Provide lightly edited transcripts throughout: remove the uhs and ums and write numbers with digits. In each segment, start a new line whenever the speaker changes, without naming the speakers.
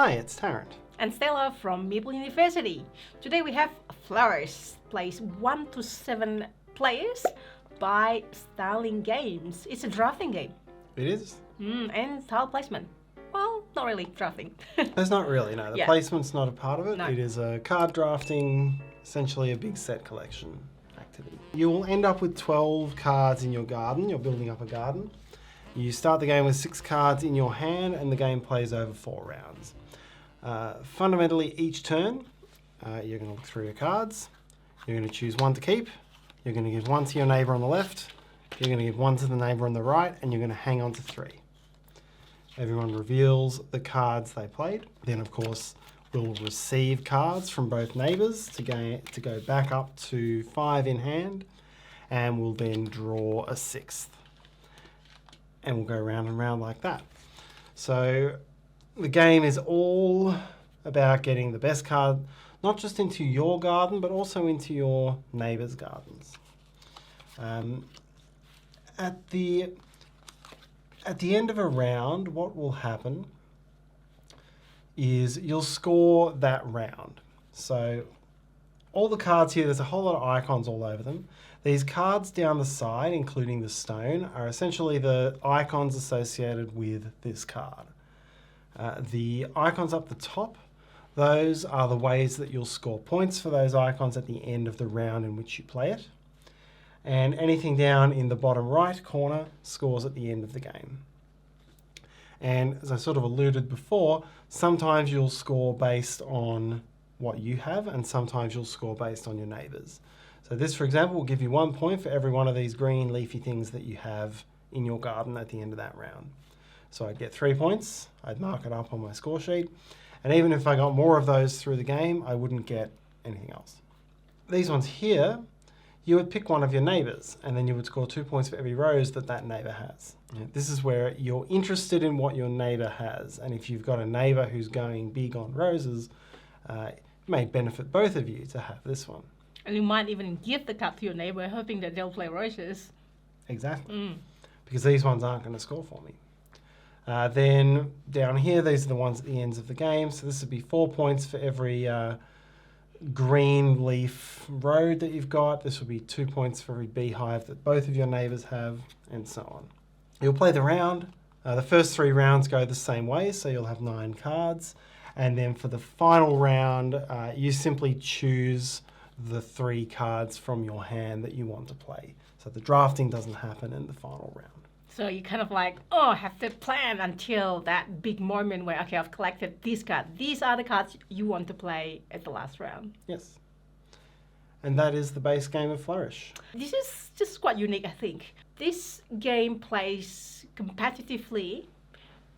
Hi, it's Tarrant.
And Stella from Maple University. Today we have Flourish, plays 1 to 7 players by Starling Games. It's a drafting game.
It is?
And tile placement. Well, not really drafting.
There's not really, no. The
Yeah.
placement's not a part of it.
No.
It is a card drafting, essentially a big set collection activity. You will end up with 12 cards in your garden. You're building up a garden. You start the game with 6 cards in your hand and the game plays over 4 rounds. Fundamentally, each turn, you're going to look through your cards. You're going to choose 1 to keep. You're going to give 1 to your neighbour on the left. You're going to give 1 to the neighbour on the right, and you're going to hang on to 3. Everyone reveals the cards they played. Then, of course, we'll receive cards from both neighbours to go back up to 5 in hand, and we'll then draw a 6th. And we'll go round and round like that. So the game is all about getting the best card, not just into your garden, but also into your neighbours' gardens. At the end of a round, what will happen is you'll score that round. So all the cards here, there's a whole lot of icons all over them. These cards down the side, including the stone, are essentially the icons associated with this card. The icons up the top, those are the ways that you'll score points for those icons at the end of the round in which you play it. And anything down in the bottom right corner scores at the end of the game. And as I sort of alluded before, sometimes you'll score based on what you have, and sometimes you'll score based on your neighbours. So this, for example, will give you 1 point for every one of these green leafy things that you have in your garden at the end of that round. So I'd get 3 points, I'd mark it up on my score sheet, and even if I got more of those through the game, I wouldn't get anything else. These ones here, you would pick one of your neighbours, and then you would score 2 points for every rose that that neighbour has. This is where you're interested in what your neighbour has, and if you've got a neighbour who's going big on roses, it may benefit both of you to have this one.
And you might even give the card to your neighbour, hoping that they'll play roses.
Exactly. Because these ones aren't going to score for me. Then down here, these are the ones at the ends of the game. So this would be 4 points for every green leaf road that you've got. This would be 2 points for every beehive that both of your neighbours have, and so on. You'll play the round. The first 3 rounds go the same way, so you'll have 9 cards. And then for the final round, you simply choose the 3 cards from your hand that you want to play. So the drafting doesn't happen in the final round.
So you kind of like, have to plan until that big moment where, okay, I've collected this card. These are the cards you want to play at the last round.
Yes. And that is the base game of Flourish.
This is just quite unique, I think. This game plays competitively,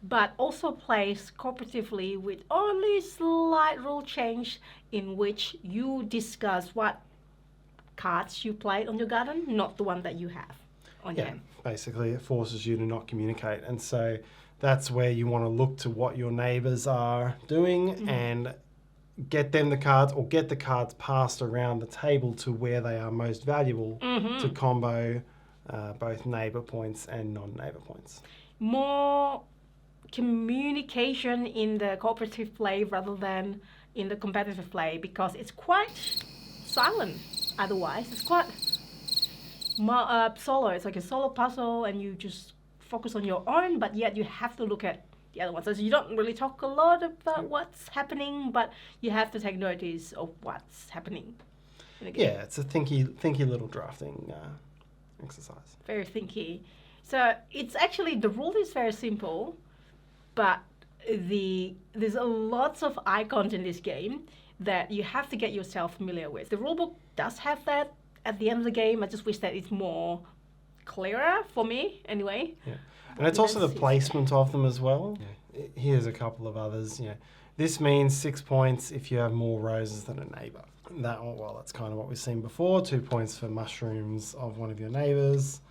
but also plays cooperatively with only slight rule change in which you discuss what cards you played on your garden, not the one that you have on your hand.
Basically it forces you to not communicate, and so that's where you want to look to what your neighbours are doing and get them the cards, or get the cards passed around the table to where they are most valuable to combo both neighbour points and non-neighbour points.
More communication in the cooperative play rather than in the competitive play, because it's quite silent otherwise. It's quite solo. It's like a solo puzzle and you just focus on your own, but yet you have to look at the other ones. So you don't really talk a lot about what's happening, but you have to take notice of what's happening in the game.
Yeah, it's a thinky little drafting exercise.
Very thinky. So it's actually, the rule is very simple, but there's a lots of icons in this game that you have to get yourself familiar with. The rulebook does have that at the end of the game. I just wish that it's more clearer for me anyway.
Yeah. And it's also the placement of them as well. Yeah. Here's a couple of others. This means 6 points if you have more roses than a neighbour. That's kind of what we've seen before. 2 points for mushrooms of one of your neighbours.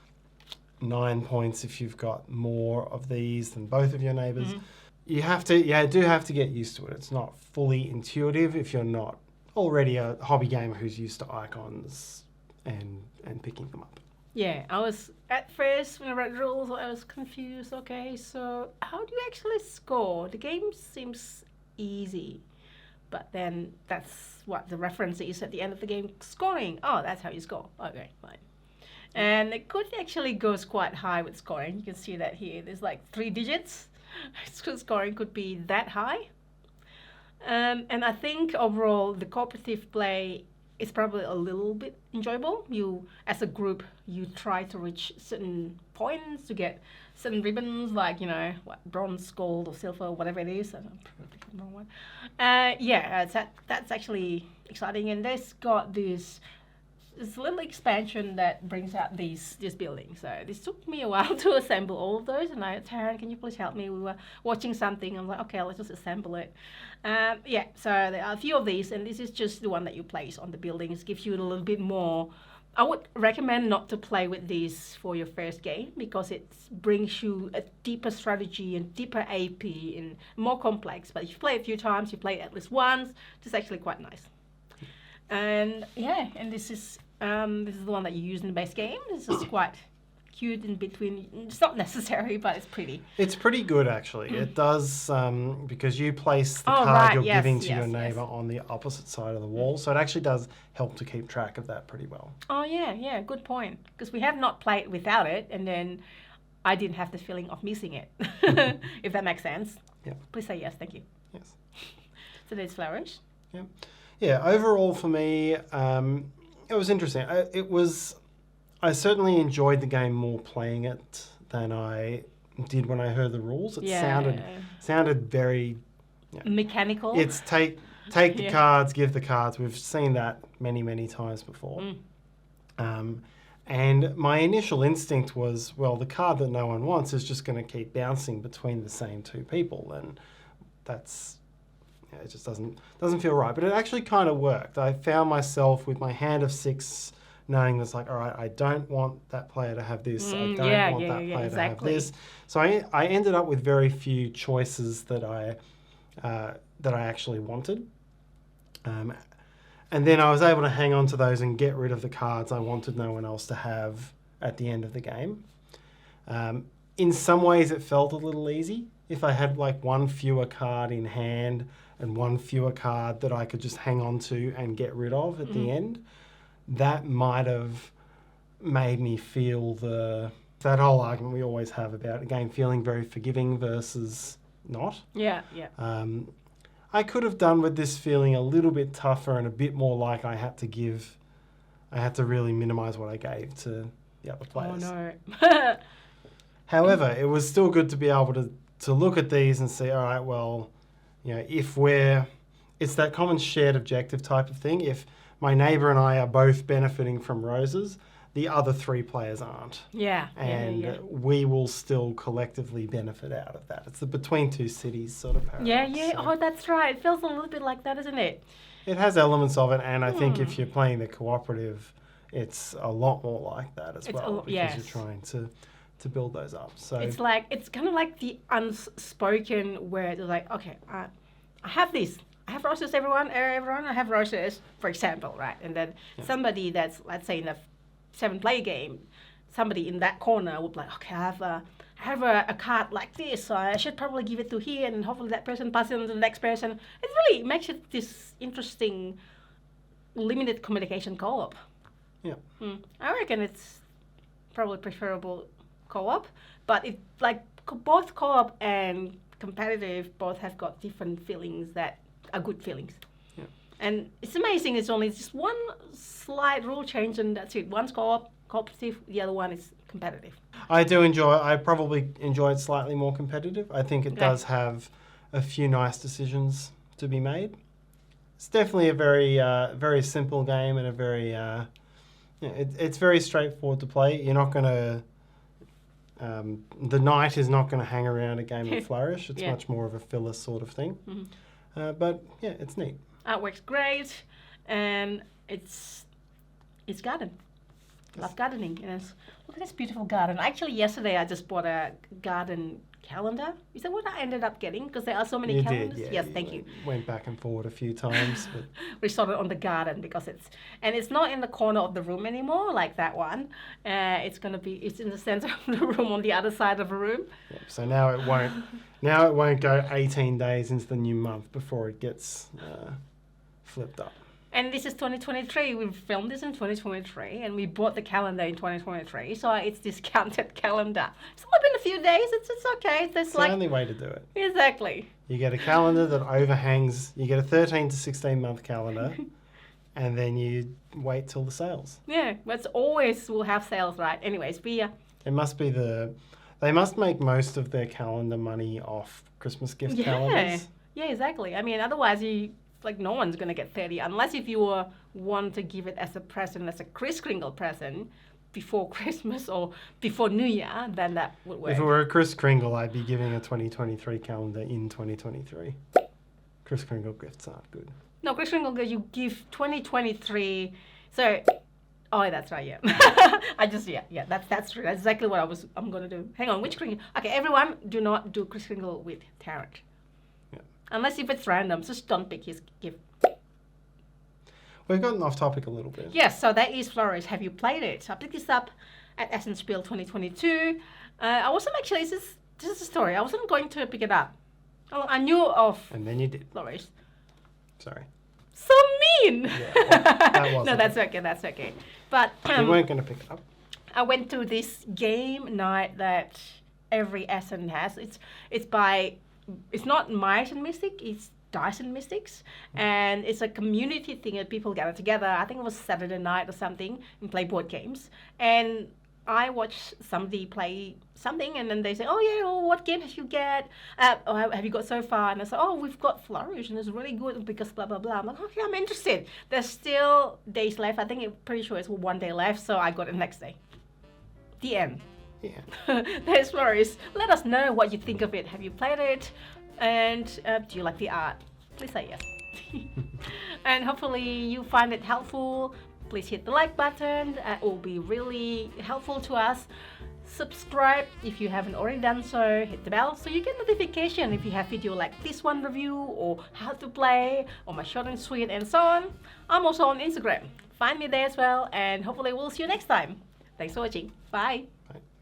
9 points if you've got more of these than both of your neighbours. You do have to get used to it. It's not fully intuitive if you're not already a hobby gamer who's used to icons and picking them up.
Yeah, I was at first when I read rules, I was confused. Okay, so how do you actually score? The game seems easy. But then that's what the reference is at the end of the game, scoring. Oh, that's how you score. Okay, fine. And it could actually goes quite high with scoring. You can see that here. There's like 3 digits. Scoring could be that high. And I think overall the cooperative play is probably a little bit enjoyable. You, as a group, you try to reach certain points to get certain ribbons, like, you know, what, bronze, gold, or silver, whatever it is. I don't pick the wrong one. That's actually exciting. And this got this little expansion that brings out these buildings. So this took me a while to assemble all of those. And I, Taryn, can you please help me? We were watching something. I'm like, okay, let's just assemble it. So there are a few of these, and this is just the one that you place on the buildings. Gives you a little bit more. I would recommend not to play with these for your first game because it brings you a deeper strategy and deeper AP and more complex. But if you play a few times, you play it at least once, it's actually quite nice. And yeah, and this is the one that you use in the base game. This is quite cute in between. It's not necessary, but it's pretty.
It's pretty good, actually. It does, because you place the card you're giving to your neighbour on the opposite side of the wall. So it actually does help to keep track of that pretty well.
Oh, yeah, good point. Because we have not played without it, and then I didn't have the feeling of missing it, if that makes sense.
Yeah.
Please say yes, thank you.
Yes.
So there's Flourish.
Yeah. Yeah, overall for me, it was interesting. I certainly enjoyed the game more playing it than I did when I heard the rules. It sounded very
mechanical.
It's take the cards, give the cards. We've seen that many times before. And my initial instinct was, well, the card that no one wants is just going to keep bouncing between the same 2 people, and that's it just doesn't feel right. But it actually kind of worked. I found myself with my hand of 6 knowing that's like, all right, I don't want that player to have this. I don't want that player to have this. So I ended up with very few choices that I actually wanted. And then I was able to hang on to those and get rid of the cards I wanted no one else to have at the end of the game. In some ways it felt a little easy. If I had like 1 fewer card in hand and 1 fewer card that I could just hang on to and get rid of at the end, that might have made me feel that whole argument we always have about a game feeling very forgiving versus not.
Yeah.
I could have done with this feeling a little bit tougher and a bit more like I had to really minimise what I gave to the other players.
Oh no.
However, it was still good to be able to look at these and see, all right, well, you know, it's that common shared objective type of thing. If my neighbour and I are both benefiting from roses, the other 3 players aren't.
Yeah.
And we will still collectively benefit out of that. It's the between 2 cities sort of paradox.
Yeah. So oh, that's right. It feels a little bit like that, isn't it?
It has elements of it, and I think if you're playing the cooperative, it's a lot more like that as well, because you're trying to build those up. So
it's kind of like the unspoken where it's like, okay, I have this. I have roses, everyone, I have roses, for example, right? And then somebody that's, let's say in a 7-player game, somebody in that corner would be like, okay, I have a card like this, so I should probably give it to here, and hopefully that person passes it on to the next person. It really makes it this interesting, limited communication co-op.
Yeah.
I reckon it's probably preferable co-op, but it both co-op and competitive both have got different feelings that are good feelings.
Yeah.
And it's amazing, it's only just 1 slight rule change and that's it. One's cooperative, the other one is competitive.
I probably enjoy it slightly more competitive. I think it does have a few nice decisions to be made. It's definitely a very simple game and a very it's very straightforward to play. You're not going to the knight is not going to hang around a game of Flourish. It's much more of a filler sort of thing. But yeah, it's neat.
Artwork's great, and it's garden. Love gardening. And look at this beautiful garden. Actually, yesterday I just bought a garden calendar. Is that what I ended up getting? Because there are so many
You
calendars.
did, yeah.
Yes, thank you.
Went back and forward a few times, but
We saw it on the garden because it's not in the corner of the room anymore like that one. It's in the center of the room on the other side of the room.
yeah, so now it won't go 18 days into the new month before it gets flipped up.
And this is 2023. We filmed this in 2023, and we bought the calendar in 2023. So it's discounted calendar. It's only been a few days. It's okay. It's
It's
like
the only way to do it.
exactly.
You get a calendar that overhangs. You get a 13 to 16 month calendar, and then you wait till the sales.
Yeah, but always we'll have sales, right? Anyways,
It must be they must make most of their calendar money off Christmas gift calendars.
Yeah, exactly. I mean, otherwise no one's gonna get 30 unless if you want to give it as a present, as a Kris Kringle present before Christmas or before New Year, then that would work.
If it were a Kris Kringle, I'd be giving a 2023 calendar in 2023. Kris Kringle gifts aren't good.
No, Kris Kringle, you give 2023. So, oh, that's right. Yeah, that's true. That's exactly what I'm gonna do. Hang on, which Kringle? Okay, everyone, do not do Kris Kringle with tarot.
Yeah.
Unless if it's random, just don't pick his gift.
We've gotten off topic a little bit.
Yes, so that is Flourish. Have you played it? I picked this up at Essen Spiel 2022. I wasn't actually, this is a story. I wasn't going to pick it up. I knew of
And then you did.
Flourish.
Sorry.
So mean!
Yeah, well, that wasn't.
No, that's okay. But
We weren't going to pick it up.
I went to this game night that every Essen has. It's not Might and Mystic, it's Dice and Mystics, and it's a community thing that people gather together. I think it was Saturday night or something and play board games. And I watched somebody play something, and then they say, "Oh yeah, well, what game have you get? Or have you got so far?" And I said, "Oh, we've got Flourish, and it's really good because blah blah blah." I'm like, "Okay, I'm interested." There's still days left. I think pretty sure it's 1 day left, so I got it next day. The end.
Yeah.
There's Flourish. Let us know what you think of it. Have you played it? And do you like the art? Please say yes. And hopefully you find it helpful. Please hit the like button. It will be really helpful to us. Subscribe if you haven't already done so. Hit the bell so you get notification if you have video like this one review or how to play or my short and sweet and so on. I'm also on Instagram. Find me there as well, and hopefully we'll see you next time. Thanks for watching. Bye.